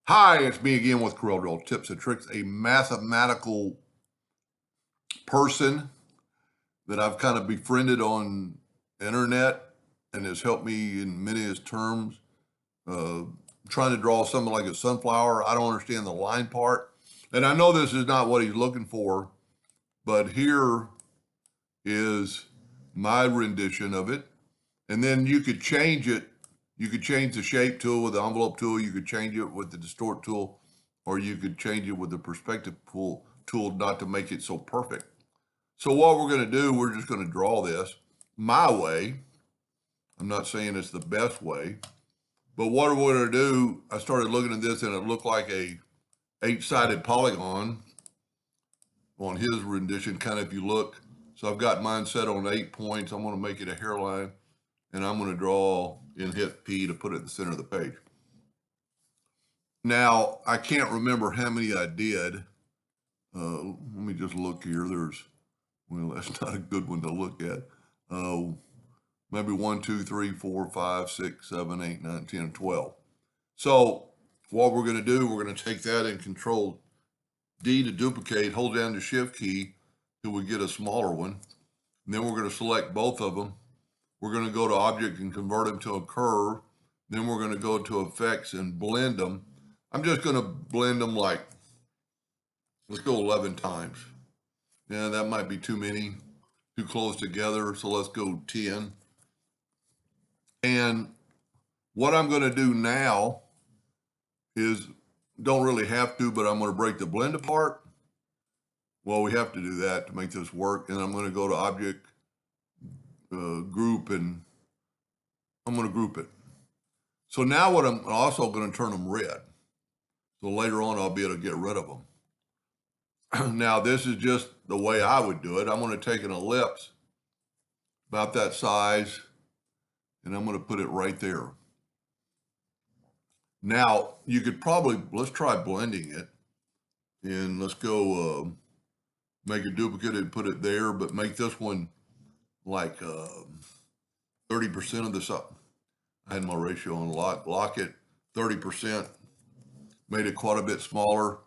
Hi, it's me again with Corel Tips and Tricks, a mathematical person that I've kind of befriended on internet and has helped me in many of his terms. Uh, Trying to draw something like a sunflower. I don't understand the line part. And I know this is not what he's looking for, but here is my rendition of it. And then you could change it. You could change the shape tool with the envelope tool. You could change it with the distort tool, or you could change it with the perspective tool not to make it so perfect. So what we're going to do, we're just going to draw this my way. I'm not saying it's the best way, but what we're going to do, I started looking at this and it looked like a 8-sided polygon on his rendition, kind of if you look. So I've got mine set on 8 points. I'm going to make it a hairline, and I'm going to draw and hit P to put it in the center of the page. Now, I can't remember how many I did. Let me just look here. Well, that's not a good one to look at. Maybe 1, 2, 3, 4, 5, 6, 7, 8, 9, 10, 12. So what we're going to do, we're going to take that and Control D to duplicate, hold down the Shift key till we get a smaller one. And then we're going to select both of them. We're going to go to Object and convert them to a curve. Then we're going to go to Effects and blend them. I'm just going to blend them like, let's go 11 times. Yeah, that might be too many, too close together. So let's go 10. And what I'm going to do now is, don't really have to, but I'm going to break the blend apart. Well, we have to do that to make this work. And I'm going to go to Object, Group, and I'm going to group it. So now what I'm also going to turn them red. So later on, I'll be able to get rid of them. Now, this is just the way I would do it. I'm going to take an ellipse about that size, and I'm going to put it right there. Now, you could probably, let's try blending it. And let's go make a duplicate and put it there, but make this one like 30% of the size. I had my ratio on lock it 30%, made it quite a bit smaller.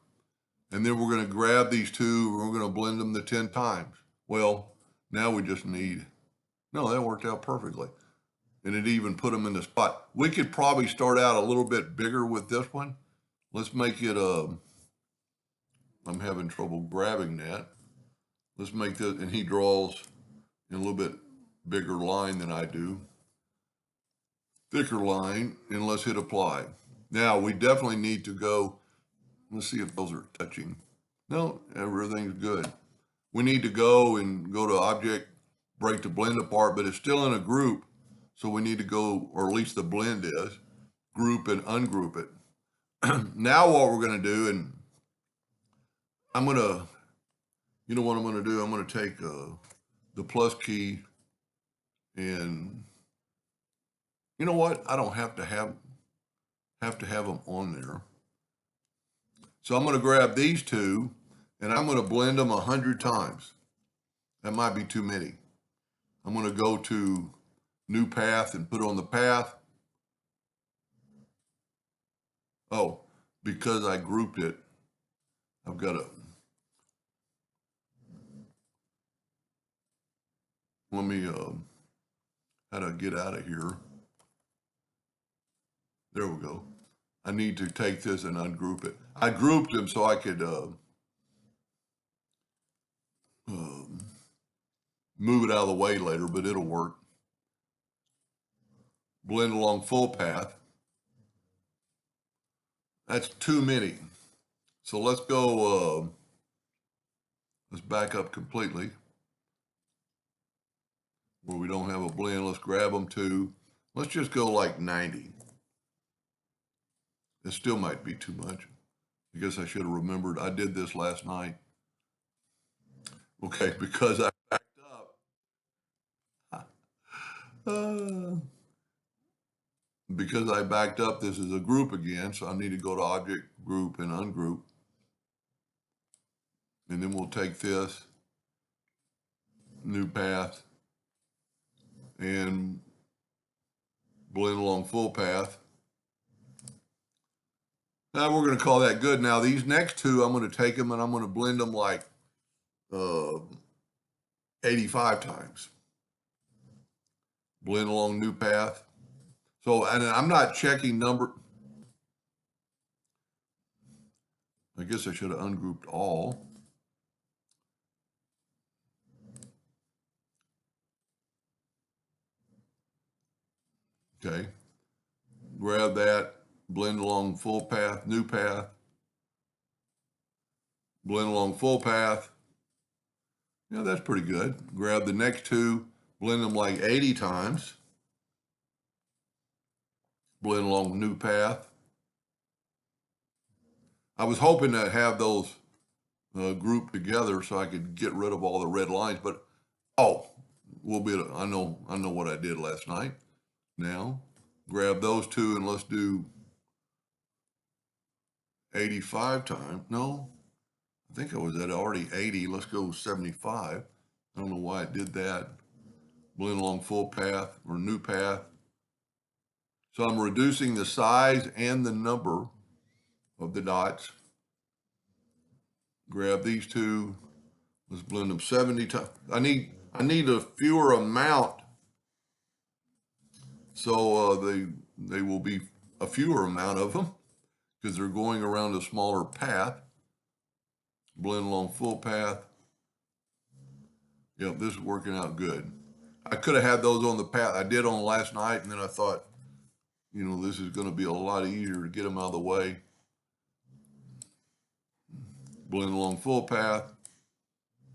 And then we're going to grab these two, and we're going to blend them to 10 times. Well, now we just need, no, that worked out perfectly. And it even put them in the spot. We could probably start out a little bit bigger with this one. Let's make it, I'm having trouble grabbing that. Let's make this, and he draws in a little bit bigger line than I do. Thicker line, and let's hit apply. Now we definitely need to go, let's see if those are touching. No, everything's good. We need to go to Object, break the blend apart, but it's still in a group. So we need to go, or at least the blend is, group and ungroup it. Now what we're going to do, and I'm going to, you know what I'm going to do? I'm going to take the plus key, and you know what? I don't have to have them on there. So I'm going to grab these two, and I'm going to blend them 100 times. That might be too many. I'm going to go to New Path and put on the path. Oh, because I grouped it, I've got to, let me, how to get out of here. There we go. I need to take this and ungroup it. I grouped them so I could move it out of the way later, but it'll work. Blend along full path. That's too many. So let's go, let's back up completely. Where we don't have a blend, let's grab them to, let's just go like 90. It still might be too much. I guess I should have remembered. I did this last night. Okay, because I backed up. Because I backed up, this is a group again, so I need to go to Object, Group, and Ungroup. And then we'll take this, New Path, and blend along full path. Now we're going to call that good. Now these next two, I'm going to take them and I'm going to blend them like 85 times. Blend along new path. So, and I'm not checking number. I guess I should have ungrouped all. Okay. Grab that, blend along full path, new path, blend along full path. Yeah, that's pretty good. Grab the next two, blend them like 80 times. Blend along new path. I was hoping to have those grouped together so I could get rid of all the red lines, but I know what I did last night. Now, grab those two and let's do 85 times. No, I think I was at already 80. Let's go 75. I don't know why I did that. Blend along full path or new path. So I'm reducing the size and the number of the dots. Grab these two. Let's blend them 70 times. I need a fewer amount, so they will be a fewer amount of them because they're going around a smaller path. Blend along full path. Yep, this is working out good. I could have had those on the path. I did on last night, and then I thought, this is going to be a lot easier to get them out of the way. Blend along full path.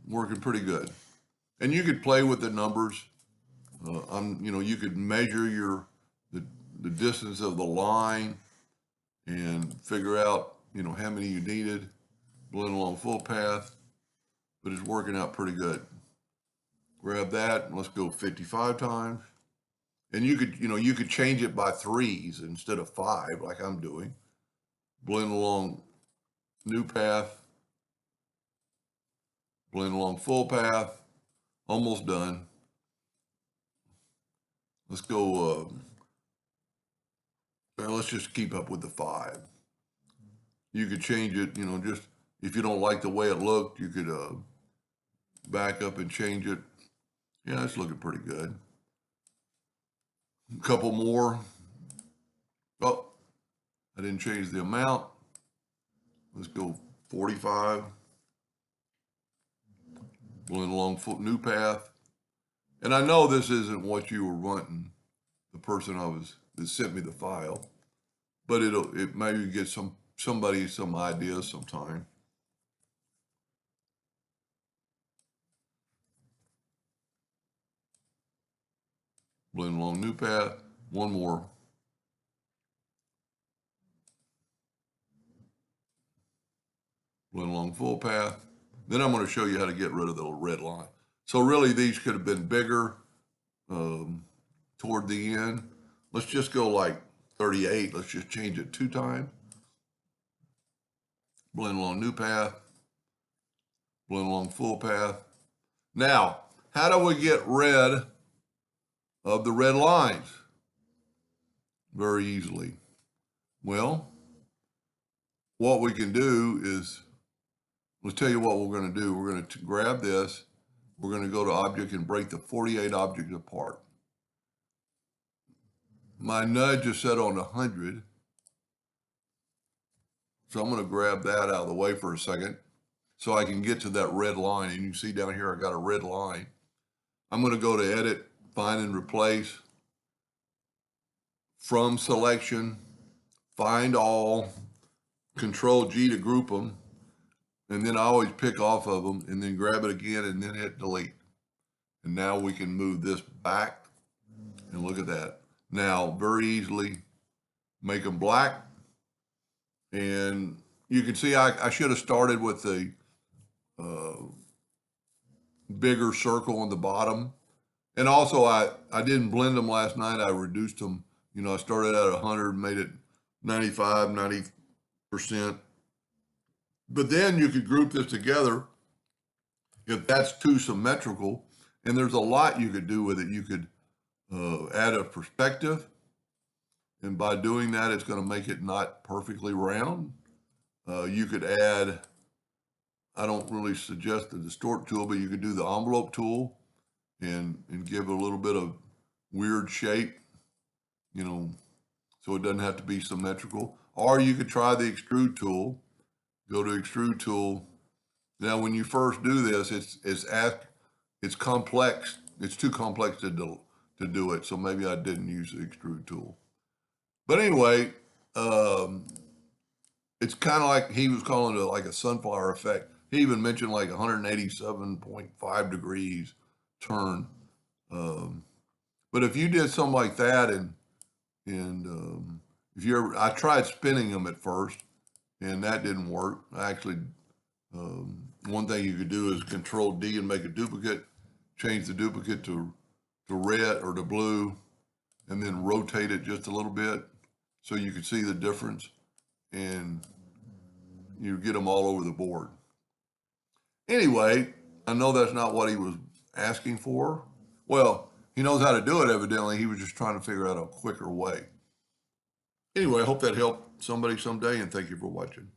Working pretty good. And you could play with the numbers. You could measure the distance of the line and figure out, how many you needed. Blend along full path, but it's working out pretty good. Grab that and let's go 55 times. And you could change it by threes instead of 5 like I'm doing. Blend along new path. Blend along full path. Almost done. Let's go, let's just keep up with the 5. You could change it, just if you don't like the way it looked, you could back up and change it. Yeah, it's looking pretty good. A couple more. Oh, I didn't change the amount. Let's go 45. Blend along new path. And I know this isn't what you were wanting, the person that sent me the file, but it maybe get somebody some ideas sometime. Blend along new path. One more. Blend along full path. Then I'm going to show you how to get rid of the red line. So really these could have been bigger toward the end. Let's just go like 38. Let's just change it 2 times. Blend along new path. Blend along full path. Now, how do we get rid of the red lines? Very easily. Well, what we can do is, let's tell you what we're going to do. We're going to grab this. We're going to go to object and break the 48 objects apart. My nudge is set on 100. So I'm going to grab that out of the way for a second so I can get to that red line. And you can see down here, I got a red line. I'm going to go to edit, find and replace, from selection, find all, Control G to group them. And then I always pick off of them and then grab it again and then hit delete. And now we can move this back and look at that. Now, very easily make them black. And you can see I should have started with the bigger circle on the bottom. And also I didn't blend them last night. I reduced them. I started at 100, made it 95, 90%. But then you could group this together if that's too symmetrical. And there's a lot you could do with it. You could add a perspective. And by doing that, it's going to make it not perfectly round. You could add, I don't really suggest the distort tool, but you could do the envelope tool and give it a little bit of weird shape, you know, so it doesn't have to be symmetrical. Or you could try the extrude tool. Go to extrude tool. Now, when you first do this, it's complex. It's too complex to do it. So maybe I didn't use the extrude tool. But anyway, it's kind of like he was calling it like a sunflower effect. He even mentioned like 187.5 degrees turn. But if you did something like that, and if you're, I tried spinning them at first, and that didn't work. Actually, one thing you could do is Control D and make a duplicate, change the duplicate to red or to blue, and then rotate it just a little bit so you could see the difference, and you get them all over the board. Anyway, I know that's not what he was asking for. Well, he knows how to do it, evidently. He was just trying to figure out a quicker way. Anyway, I hope that helped somebody someday, and thank you for watching.